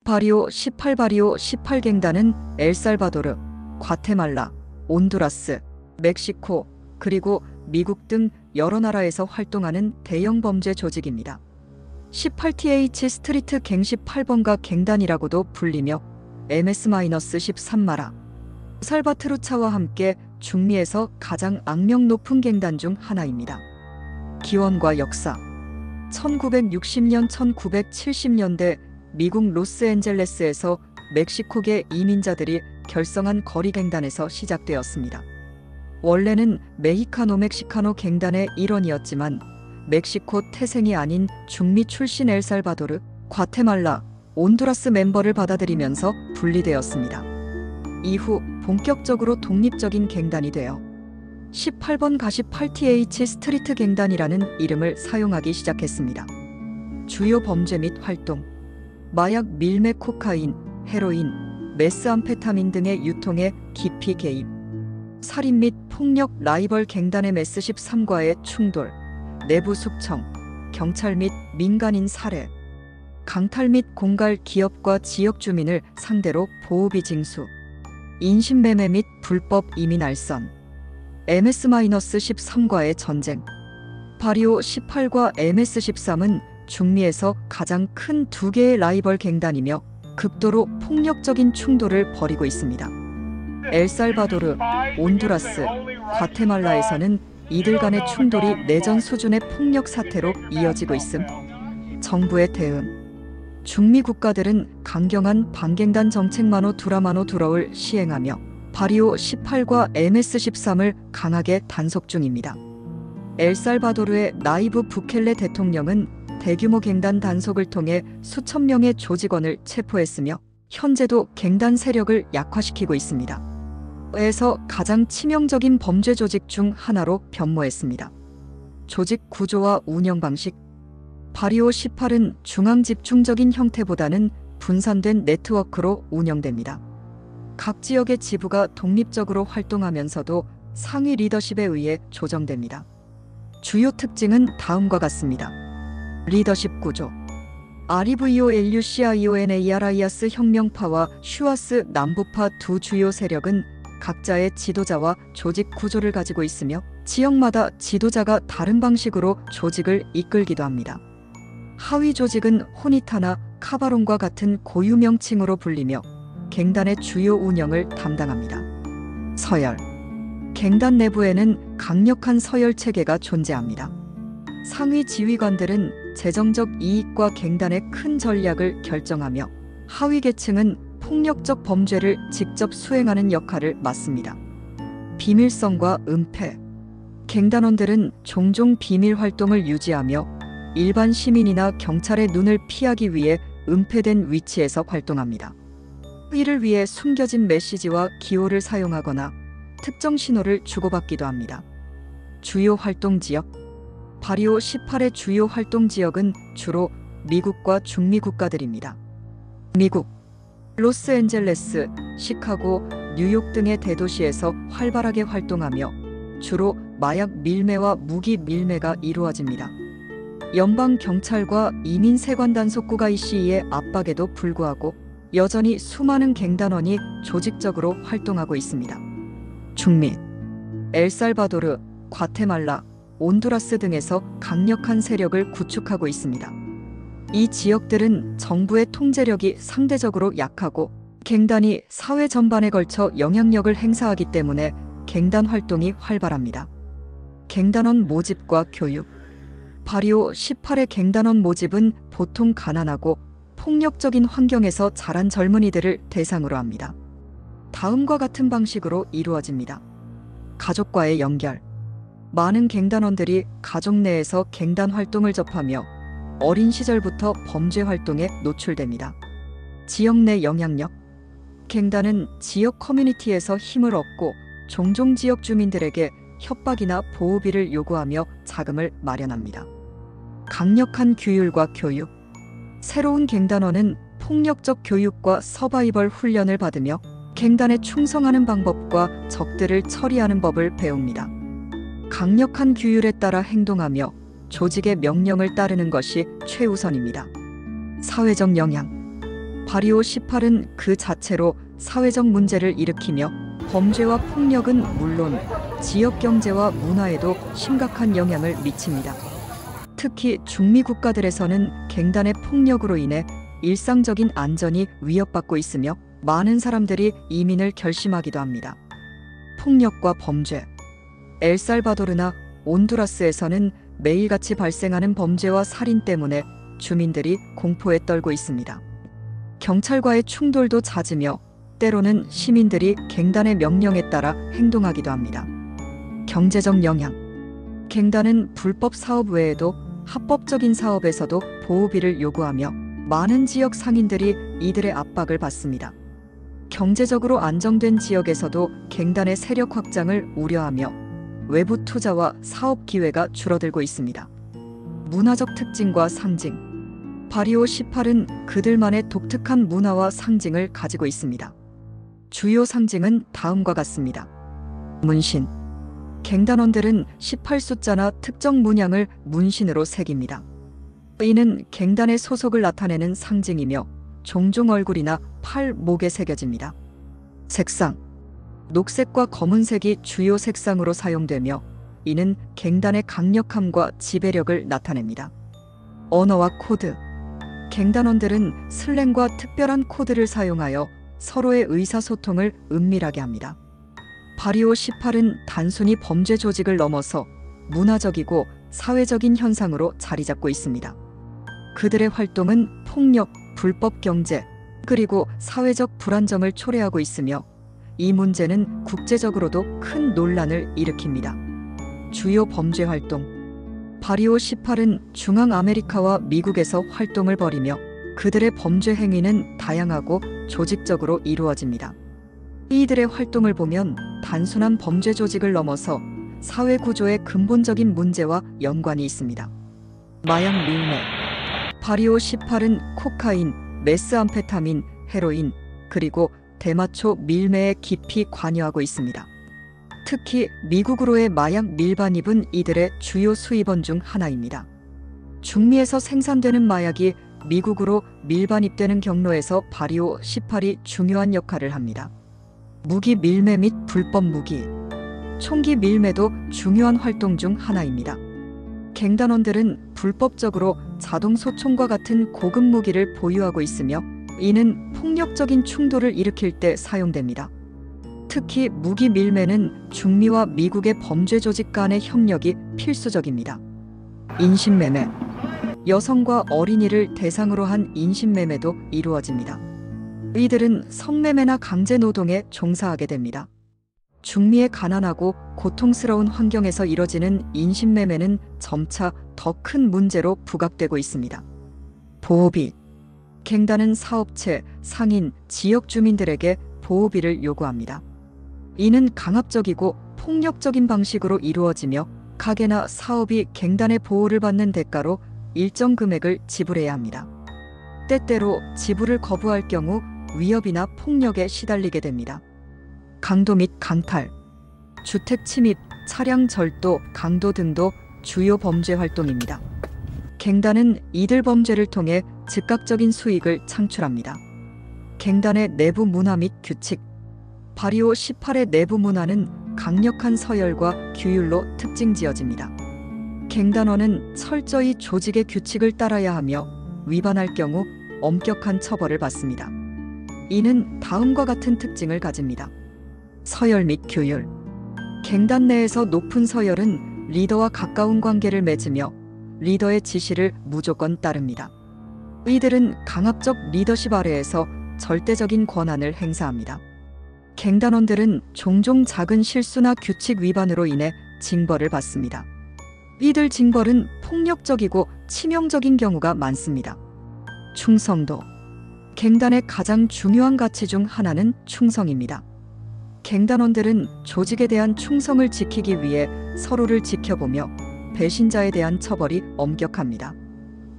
바리오 18 바리오 18갱단은 엘살바도르, 과테말라, 온두라스, 멕시코, 그리고 미국 등 여러 나라에서 활동하는 대형 범죄 조직입니다. 18th 스트리트 갱 18번가 갱단이라고도 불리며 MS-13마라, 살바트루차와 함께 중미에서 가장 악명 높은 갱단 중 하나입니다. 기원과 역사 1960년 1970년대 미국 로스앤젤레스에서 멕시코계 이민자들이 결성한 거리갱단에서 시작되었습니다. 원래는 메히카노 멕시카노 갱단의 일원이었지만 멕시코 태생이 아닌 중미 출신 엘살바도르, 과테말라, 온두라스 멤버를 받아들이면서 분리되었습니다. 이후 본격적으로 독립적인 갱단이 되어 18번 가시 8th 스트리트 갱단이라는 이름을 사용하기 시작했습니다. 주요 범죄 및 활동 마약 밀매 코카인, 헤로인, 메스암페타민 등의 유통에 깊이 개입 살인 및 폭력 라이벌 갱단의 MS-13과의 충돌, 내부 숙청, 경찰 및 민간인 살해, 강탈 및 공갈 기업과 지역 주민을 상대로 보호비 징수, 인신매매 및 불법 이민 알선, MS-13과의 전쟁. 바리오 18과 MS-13은 중미에서 가장 큰 두 개의 라이벌 갱단이며 극도로 폭력적인 충돌을 벌이고 있습니다. 엘살바도르, 온두라스, 과테말라에서는 이들 간의 충돌이 내전 수준의 폭력 사태로 이어지고 있음. 정부의 대응 중미 국가들은 강경한 반갱단 정책만호 두라을 시행하며 바리오 18과 MS-13을 강하게 단속 중입니다. 엘살바도르의 나이브 부켈레 대통령은 대규모 갱단 단속을 통해 수천 명의 조직원을 체포했으며 현재도 갱단 세력을 약화시키고 있습니다. 에서 가장 치명적인 범죄 조직 중 하나로 변모했습니다. 조직 구조와 운영 방식 바리오 18은 중앙 집중적인 형태보다는 분산된 네트워크로 운영됩니다. 각 지역의 지부가 독립적으로 활동하면서도 상위 리더십에 의해 조정됩니다. 주요 특징은 다음과 같습니다. 리더십 구조 REVOLUCIONARIAS 혁명파와 슈아스 남부파 두 주요 세력은 각자의 지도자와 조직 구조를 가지고 있으며 지역마다 지도자가 다른 방식으로 조직을 이끌기도 합니다. 하위 조직은 호니타나 카바론과 같은 고유 명칭으로 불리며 갱단의 주요 운영을 담당합니다. 서열 갱단 내부에는 강력한 서열 체계가 존재합니다. 상위 지휘관들은 재정적 이익과 갱단의 큰 전략을 결정하며 하위 계층은 폭력적 범죄를 직접 수행하는 역할을 맡습니다. 비밀성과 은폐 갱단원들은 종종 비밀 활동을 유지하며 일반 시민이나 경찰의 눈을 피하기 위해 은폐된 위치에서 활동합니다. 이를 위해 숨겨진 메시지와 기호를 사용하거나 특정 신호를 주고받기도 합니다. 주요 활동 지역 바리오 18의 주요 활동 지역은 주로 미국과 중미 국가들입니다. 미국 로스앤젤레스, 시카고, 뉴욕 등의 대도시에서 활발하게 활동하며 주로 마약 밀매와 무기 밀매가 이루어집니다. 연방 경찰과 이민 세관 단속구가 ICE의 압박에도 불구하고 여전히 수많은 갱단원이 조직적으로 활동하고 있습니다. 중미 엘살바도르, 과테말라, 온두라스 등에서 강력한 세력을 구축하고 있습니다. 이 지역들은 정부의 통제력이 상대적으로 약하고 갱단이 사회 전반에 걸쳐 영향력을 행사하기 때문에 갱단 활동이 활발합니다. 갱단원 모집과 교육 바리오 18의 갱단원 모집은 보통 가난하고 폭력적인 환경에서 자란 젊은이들을 대상으로 합니다. 다음과 같은 방식으로 이루어집니다. 가족과의 연결 많은 갱단원들이 가족 내에서 갱단 활동을 접하며 어린 시절부터 범죄 활동에 노출됩니다. 지역 내 영향력 갱단은 지역 커뮤니티에서 힘을 얻고 종종 지역 주민들에게 협박이나 보호비를 요구하며 자금을 마련합니다. 강력한 규율과 교육 새로운 갱단원은 폭력적 교육과 서바이벌 훈련을 받으며 갱단에 충성하는 방법과 적들을 처리하는 법을 배웁니다. 강력한 규율에 따라 행동하며 조직의 명령을 따르는 것이 최우선입니다. 사회적 영향 바리오 18은 그 자체로 사회적 문제를 일으키며 범죄와 폭력은 물론 지역 경제와 문화에도 심각한 영향을 미칩니다. 특히 중미 국가들에서는 갱단의 폭력으로 인해 일상적인 안전이 위협받고 있으며 많은 사람들이 이민을 결심하기도 합니다. 폭력과 범죄. 엘살바도르나 온두라스에서는 매일같이 발생하는 범죄와 살인 때문에 주민들이 공포에 떨고 있습니다. 경찰과의 충돌도 잦으며 때로는 시민들이 갱단의 명령에 따라 행동하기도 합니다. 경제적 영향. 갱단은 불법 사업 외에도 합법적인 사업에서도 보호비를 요구하며 많은 지역 상인들이 이들의 압박을 받습니다. 경제적으로 안정된 지역에서도 갱단의 세력 확장을 우려하며 외부 투자와 사업 기회가 줄어들고 있습니다. 문화적 특징과 상징. 바리오 18은 그들만의 독특한 문화와 상징을 가지고 있습니다. 주요 상징은 다음과 같습니다. 문신. 갱단원들은 18숫자나 특정 문양을 문신으로 새깁니다. 이는 갱단의 소속을 나타내는 상징이며 종종 얼굴이나 팔, 목에 새겨집니다. 색상. 녹색과 검은색이 주요 색상으로 사용되며 이는 갱단의 강력함과 지배력을 나타냅니다. 언어와 코드. 갱단원들은 슬랭과 특별한 코드를 사용하여 서로의 의사소통을 은밀하게 합니다. 바리오 18은 단순히 범죄 조직을 넘어서 문화적이고 사회적인 현상으로 자리 잡고 있습니다. 그들의 활동은 폭력, 불법 경제, 그리고 사회적 불안정을 초래하고 있으며 이 문제는 국제적으로도 큰 논란을 일으킵니다. 주요 범죄 활동. 바리오 18은 중앙아메리카와 미국에서 활동을 벌이며 그들의 범죄 행위는 다양하고 조직적으로 이루어집니다. 이들의 활동을 보면 단순한 범죄 조직을 넘어서 사회 구조의 근본적인 문제와 연관이 있습니다. 마약 밀매. 바리오 18은 코카인, 메스암페타민, 헤로인, 그리고 대마초 밀매에 깊이 관여하고 있습니다. 특히 미국으로의 마약 밀반입은 이들의 주요 수입원 중 하나입니다. 중미에서 생산되는 마약이 미국으로 밀반입되는 경로에서 바리오 18이 중요한 역할을 합니다. 무기 밀매 및 불법 무기. 총기 밀매도 중요한 활동 중 하나입니다. 갱단원들은 불법적으로 자동 소총과 같은 고급 무기를 보유하고 있으며 이는 폭력적인 충돌을 일으킬 때 사용됩니다. 특히 무기 밀매는 중미와 미국의 범죄 조직 간의 협력이 필수적입니다. 인신매매. 여성과 어린이를 대상으로 한 인신매매도 이루어집니다. 이들은 성매매나 강제노동에 종사하게 됩니다. 중미의 가난하고 고통스러운 환경에서 이뤄지는 인신매매는 점차 더 큰 문제로 부각되고 있습니다. 보호비. 갱단은 사업체, 상인, 지역 주민들에게 보호비를 요구합니다. 이는 강압적이고 폭력적인 방식으로 이루어지며 가게나 사업이 갱단의 보호를 받는 대가로 일정 금액을 지불해야 합니다. 때때로 지불을 거부할 경우 위협이나 폭력에 시달리게 됩니다. 강도 및 강탈. 주택 침입, 차량 절도, 강도 등도 주요 범죄 활동입니다. 갱단은 이들 범죄를 통해 즉각적인 수익을 창출합니다. 갱단의 내부 문화 및 규칙. 바리오 18의 내부 문화는 강력한 서열과 규율로 특징지어집니다. 갱단원은 철저히 조직의 규칙을 따라야 하며 위반할 경우 엄격한 처벌을 받습니다. 이는 다음과 같은 특징을 가집니다. 서열 및 규율. 갱단 내에서 높은 서열은 리더와 가까운 관계를 맺으며 리더의 지시를 무조건 따릅니다. 이들은 강압적 리더십 아래에서 절대적인 권한을 행사합니다. 갱단원들은 종종 작은 실수나 규칙 위반으로 인해 징벌을 받습니다. 이들 징벌은 폭력적이고 치명적인 경우가 많습니다. 충성도. 갱단의 가장 중요한 가치 중 하나는 충성입니다. 갱단원들은 조직에 대한 충성을 지키기 위해 서로를 지켜보며 배신자에 대한 처벌이 엄격합니다.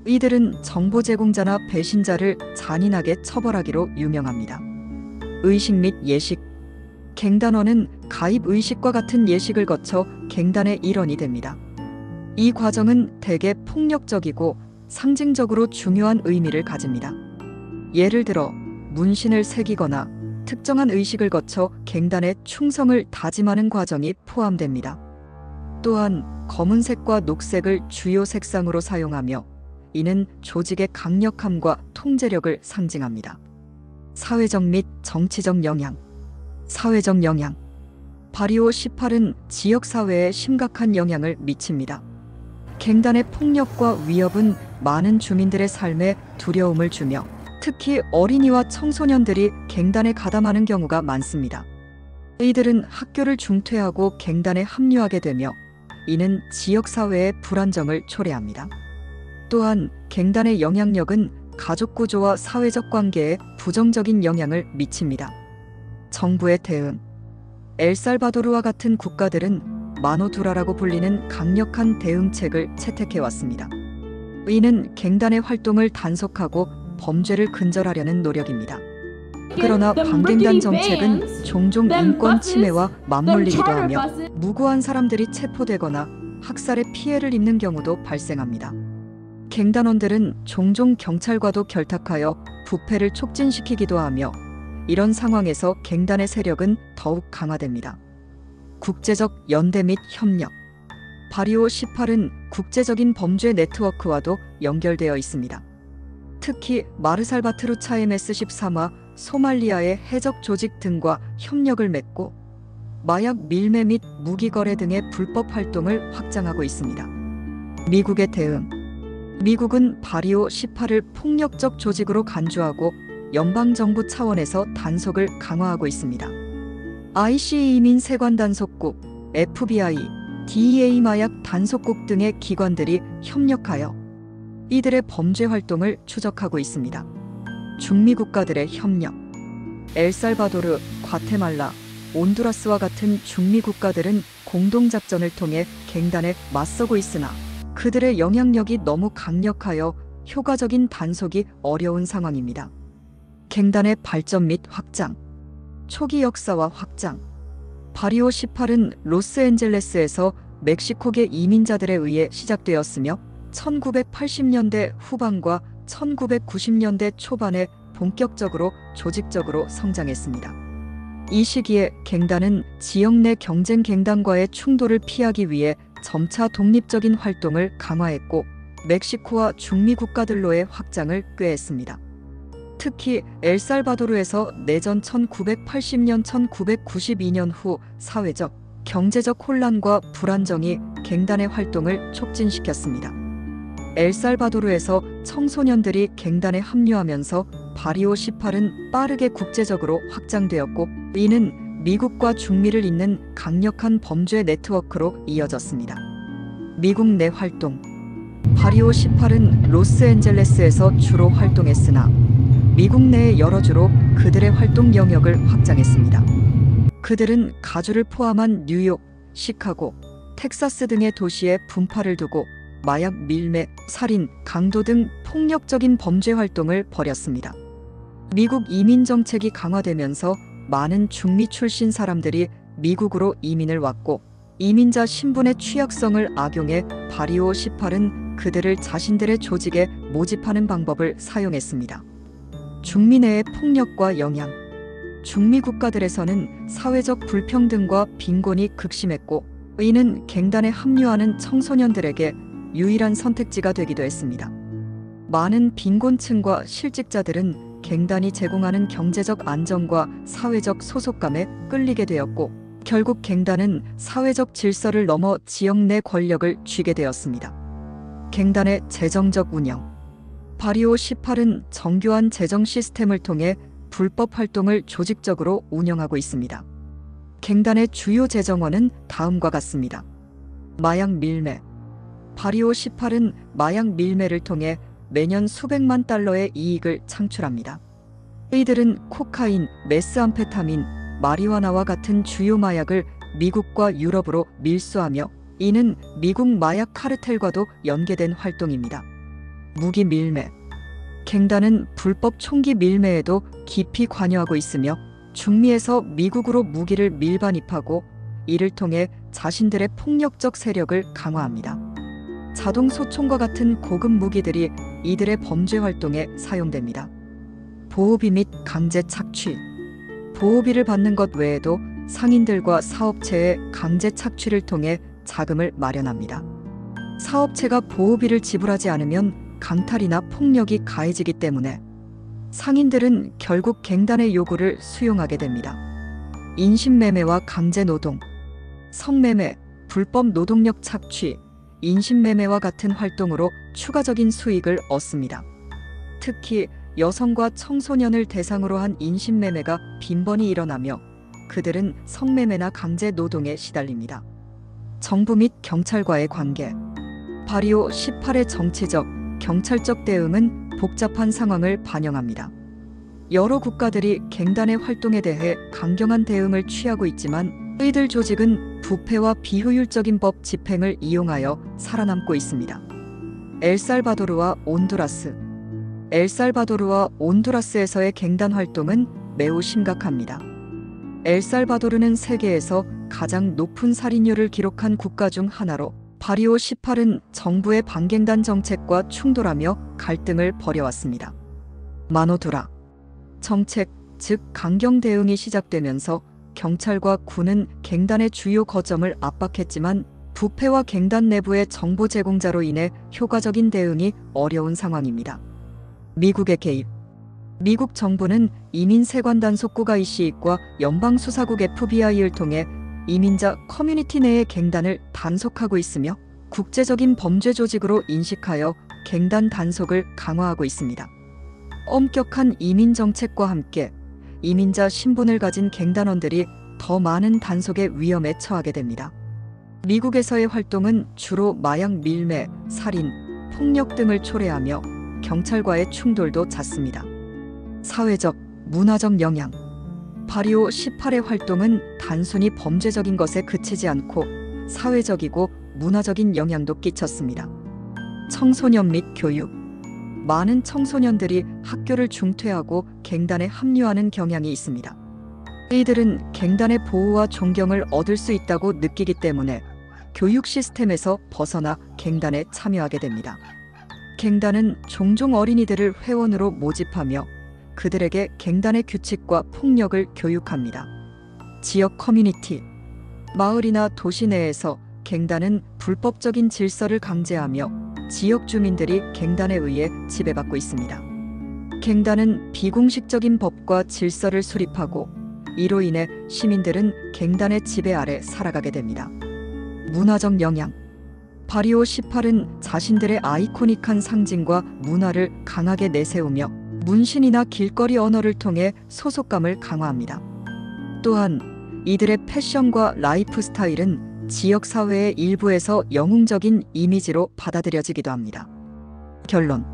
이들은 정보 제공자나 배신자를 잔인하게 처벌하기로 유명합니다. 의식 및 예식. 갱단원은 가입 의식과 같은 예식을 거쳐 갱단의 일원이 됩니다. 이 과정은 대개 폭력적이고 상징적으로 중요한 의미를 가집니다. 예를 들어 문신을 새기거나 특정한 의식을 거쳐 갱단의 충성을 다짐하는 과정이 포함됩니다. 또한 검은색과 녹색을 주요 색상으로 사용하며 이는 조직의 강력함과 통제력을 상징합니다. 사회적 및 정치적 영향. 사회적 영향. 바리오 18은 지역사회에 심각한 영향을 미칩니다. 갱단의 폭력과 위협은 많은 주민들의 삶에 두려움을 주며 특히 어린이와 청소년들이 갱단에 가담하는 경우가 많습니다. 이들은 학교를 중퇴하고 갱단에 합류하게 되며 이는 지역사회의 불안정을 초래합니다. 또한 갱단의 영향력은 가족 구조와 사회적 관계에 부정적인 영향을 미칩니다. 정부의 대응. 엘살바도르와 같은 국가들은 마노두라라고 불리는 강력한 대응책을 채택해왔습니다. 이는 갱단의 활동을 단속하고 범죄를 근절하려는 노력입니다. 그러나 반갱단 정책은 종종 인권 침해와 맞물리기도 하며 무고한 사람들이 체포되거나 학살의 피해를 입는 경우도 발생합니다. 갱단원들은 종종 경찰과도 결탁하여 부패를 촉진시키기도 하며 이런 상황에서 갱단의 세력은 더욱 강화됩니다. 국제적 연대 및 협력. 바리오 18은 국제적인 범죄 네트워크와도 연결되어 있습니다. 특히 마르살바트루 차에메스 13화 소말리아의 해적 조직 등과 협력을 맺고 마약 밀매 및 무기 거래 등의 불법 활동을 확장하고 있습니다. 미국의 대응. 미국은 바리오 18을 폭력적 조직으로 간주하고 연방정부 차원에서 단속을 강화하고 있습니다. IC 이민 세관 단속국, FBI, DEA 마약 단속국 등의 기관들이 협력하여 이들의 범죄 활동을 추적하고 있습니다. 중미 국가들의 협력. 엘살바도르, 과테말라, 온두라스와 같은 중미 국가들은 공동작전을 통해 갱단에 맞서고 있으나 그들의 영향력이 너무 강력하여 효과적인 단속이 어려운 상황입니다. 갱단의 발전 및 확장. 초기 역사와 확장. 바리오 18은 로스앤젤레스에서 멕시코계 이민자들에 의해 시작되었으며 1980년대 후반과 1990년대 초반에 본격적으로 조직적으로 성장했습니다. 이 시기에 갱단은 지역 내 경쟁 갱단과의 충돌을 피하기 위해 점차 독립적인 활동을 강화했고 멕시코와 중미 국가들로의 확장을 꾀했습니다. 특히 엘살바도르에서 내전 1980년 1992년 후 사회적, 경제적 혼란과 불안정이 갱단의 활동을 촉진시켰습니다. 엘살바도르에서 청소년들이 갱단에 합류하면서 바리오 18은 빠르게 국제적으로 확장되었고 이는 미국과 중미를 잇는 강력한 범죄 네트워크로 이어졌습니다. 미국 내 활동. 바리오 18은 로스앤젤레스에서 주로 활동했으나 미국 내의 여러 주로 그들의 활동 영역을 확장했습니다. 그들은 가주를 포함한 뉴욕, 시카고, 텍사스 등의 도시에 분파를 두고 마약 밀매, 살인, 강도 등 폭력적인 범죄 활동을 벌였습니다. 미국 이민 정책이 강화되면서 많은 중미 출신 사람들이 미국으로 이민을 왔고 이민자 신분의 취약성을 악용해 바리오 18은 그들을 자신들의 조직에 모집하는 방법을 사용했습니다. 중미 내의 폭력과 영향. 중미 국가들에서는 사회적 불평등과 빈곤이 극심했고 이는 갱단에 합류하는 청소년들에게 유일한 선택지가 되기도 했습니다. 많은 빈곤층과 실직자들은 갱단이 제공하는 경제적 안정과 사회적 소속감에 끌리게 되었고 결국 갱단은 사회적 질서를 넘어 지역 내 권력을 쥐게 되었습니다. 갱단의 재정적 운영. 바리오 18은 정교한 재정 시스템을 통해 불법 활동을 조직적으로 운영하고 있습니다. 갱단의 주요 재정원은 다음과 같습니다. 마약 밀매. 바리오 18은 마약 밀매를 통해 매년 수백만 달러의 이익을 창출합니다. 이들은 코카인, 메스암페타민, 마리화나와 같은 주요 마약을 미국과 유럽으로 밀수하며 이는 미국 마약 카르텔과도 연계된 활동입니다. 무기 밀매. 갱단은 불법 총기 밀매에도 깊이 관여하고 있으며 중미에서 미국으로 무기를 밀반입하고 이를 통해 자신들의 폭력적 세력을 강화합니다. 자동 소총과 같은 고급 무기들이 이들의 범죄 활동에 사용됩니다. 보호비 및 강제 착취. 보호비를 받는 것 외에도 상인들과 사업체의 강제 착취를 통해 자금을 마련합니다. 사업체가 보호비를 지불하지 않으면 강탈이나 폭력이 가해지기 때문에 상인들은 결국 갱단의 요구를 수용하게 됩니다. 인신매매와 강제노동, 성매매, 불법 노동력 착취, 인신매매와 같은 활동으로 추가적인 수익을 얻습니다. 특히 여성과 청소년을 대상으로 한 인신매매가 빈번히 일어나며 그들은 성매매나 강제노동에 시달립니다. 정부 및 경찰과의 관계. 바리오 18의 정치적, 경찰적 대응은 복잡한 상황을 반영합니다. 여러 국가들이 갱단의 활동에 대해 강경한 대응을 취하고 있지만 이들 조직은 부패와 비효율적인 법 집행을 이용하여 살아남고 있습니다. 엘살바도르와 온두라스. 엘살바도르와 온두라스에서의 갱단 활동은 매우 심각합니다. 엘살바도르는 세계에서 가장 높은 살인율을 기록한 국가 중 하나로 바리오 18은 정부의 반갱단 정책과 충돌하며 갈등을 벌여왔습니다. 마노두라 정책, 즉 강경 대응이 시작되면서 경찰과 군은 갱단의 주요 거점을 압박했지만 부패와 갱단 내부의 정보 제공자로 인해 효과적인 대응이 어려운 상황입니다. 미국의 개입. 미국 정부는 이민세관단 속국가 이시익과 연방수사국 FBI를 통해 이민자 커뮤니티 내의 갱단을 단속하고 있으며 국제적인 범죄 조직으로 인식하여 갱단 단속을 강화하고 있습니다. 엄격한 이민 정책과 함께 이민자 신분을 가진 갱단원들이 더 많은 단속의 위험에 처하게 됩니다. 미국에서의 활동은 주로 마약 밀매, 살인, 폭력 등을 초래하며 경찰과의 충돌도 잦습니다. 사회적, 문화적 영향. 바리오 18의 활동은 단순히 범죄적인 것에 그치지 않고 사회적이고 문화적인 영향도 끼쳤습니다. 청소년 및 교육. 많은 청소년들이 학교를 중퇴하고 갱단에 합류하는 경향이 있습니다. 이들은 갱단의 보호와 존경을 얻을 수 있다고 느끼기 때문에 교육 시스템에서 벗어나 갱단에 참여하게 됩니다. 갱단은 종종 어린이들을 회원으로 모집하며 그들에게 갱단의 규칙과 폭력을 교육합니다. 지역 커뮤니티. 마을이나 도시 내에서 갱단은 불법적인 질서를 강제하며 지역 주민들이 갱단에 의해 지배받고 있습니다. 갱단은 비공식적인 법과 질서를 수립하고 이로 인해 시민들은 갱단의 지배 아래 살아가게 됩니다. 문화적 영향. 바리오 18은 자신들의 아이코닉한 상징과 문화를 강하게 내세우며 문신이나 길거리 언어를 통해 소속감을 강화합니다. 또한 이들의 패션과 라이프 스타일은 지역사회의 일부에서 영웅적인 이미지로 받아들여지기도 합니다. 결론.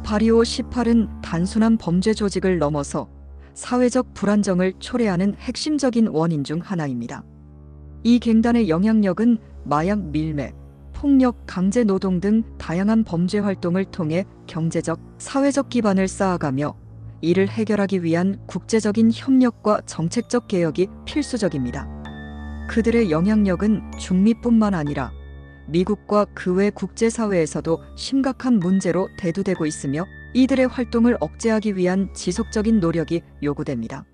바리오 18은 단순한 범죄 조직을 넘어서 사회적 불안정을 초래하는 핵심적인 원인 중 하나입니다. 이 갱단의 영향력은 마약 밀매, 폭력, 강제노동 등 다양한 범죄 활동을 통해 경제적, 사회적 기반을 쌓아가며 이를 해결하기 위한 국제적인 협력과 정책적 개혁이 필수적입니다. 그들의 영향력은 중미뿐만 아니라 미국과 그 외 국제사회에서도 심각한 문제로 대두되고 있으며 이들의 활동을 억제하기 위한 지속적인 노력이 요구됩니다.